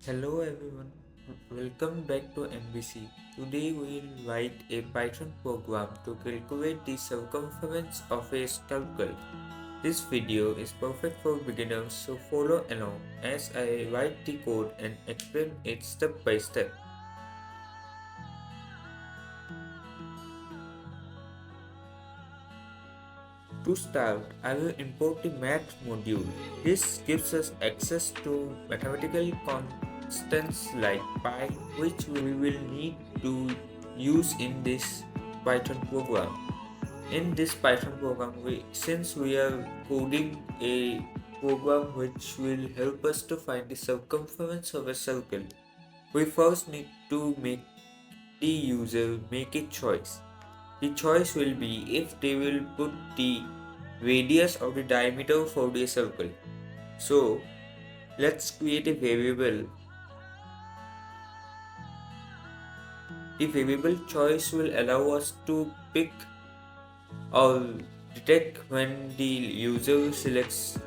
Hello everyone, welcome back to MBC. Today we will write a Python program to calculate the circumference of a circle. This video is perfect for beginners, so follow along as I write the code and explain it step by step. To start, I will import the math module. This gives us access to mathematical constants like pi, which we will need to use in this Python program. In this Python program, since we are coding a program which will help us to find the circumference of a circle, we first need to make the user make a choice. The choice will be if they will put the radius or the diameter for the circle. So let's create a variable. The variable choice will allow us to pick or detect when the user selects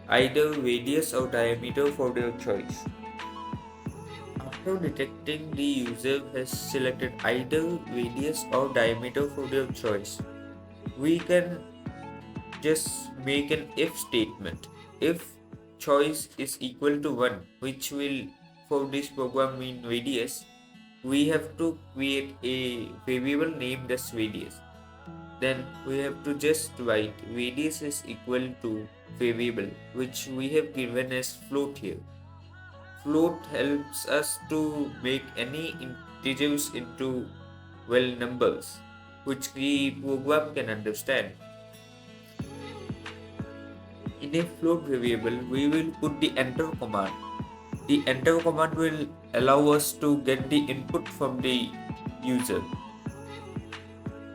either radius or diameter for their choice. After detecting the user has selected either radius or diameter for their choice, we can just make an if statement. If choice is equal to 1, which will for this program mean radius, we have to create a variable named as radius. Then we have to just write radius is equal to variable, which we have given as float here. Float helps us to make any integers into numbers, which the program can understand. In a float variable, we will put the enter command. The enter command will allow us to get the input from the user.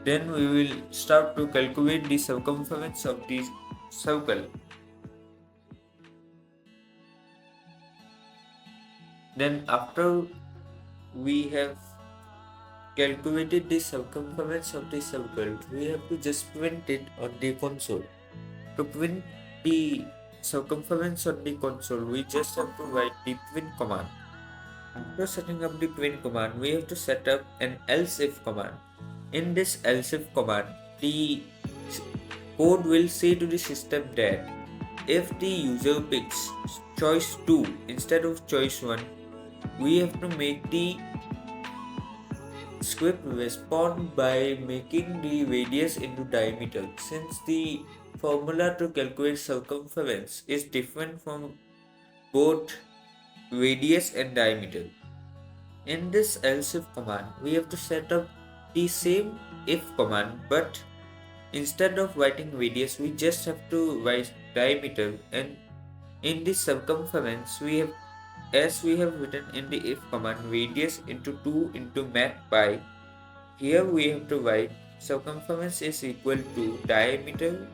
Then we will start to calculate the circumference of the circle. Then after we have calculated the circumference of the circle, we have to just print it on the console. To print the circumference on the console, we just have to write the print command. After setting up the print command, we have to set up an else if command. In this else if command, the code will say to the system that if the user picks choice 2 instead of choice 1, we have to make the script respond by making the radius into diameter, since the formula to calculate circumference is different from both radius and diameter. In this else if command, we have to set up the same if command, but instead of writing radius, we just have to write diameter, and in this circumference, as we have written in the if command, radius into 2 into math pi. Here we have to write circumference is equal to diameter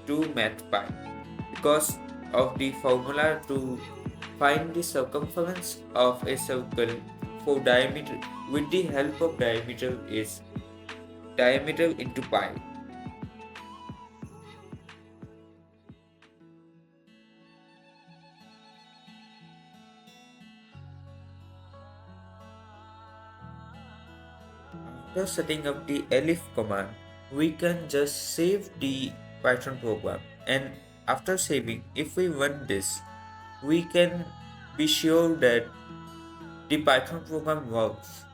to math pi, because of the formula to find the circumference of a circle for diameter with the help of diameter is diameter into pi. After setting up the elif command, we can just save the Python program, and after saving, if we run this, we can be sure that the Python program works.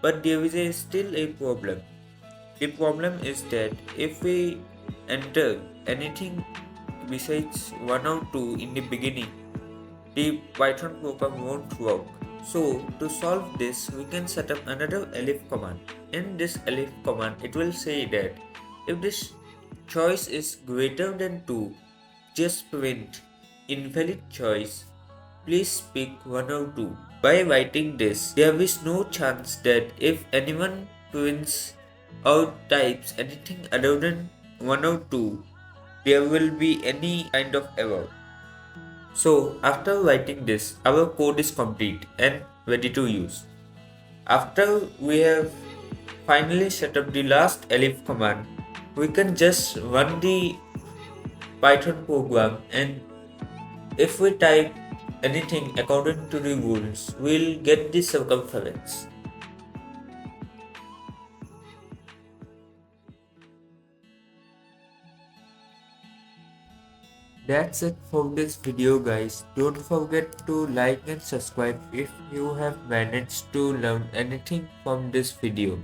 But there is still a problem. The problem is that if we enter anything besides 1 or 2 in the beginning, the Python program won't work. So to solve this, we can set up another elif command. In this elif command, it will say that if this choice is greater than 2, just print invalid choice. Please pick 1 or 2. By writing this, there is no chance that if anyone prints or types anything other than 1 or 2, there will be any kind of error. So after writing this, our code is complete and ready to use. After we have finally set up the last elif command, we can just run the Python program, and if we type anything according to the rules, we'll get the circumference. That's it for this video guys. Don't forget to like and subscribe if you have managed to learn anything from this video.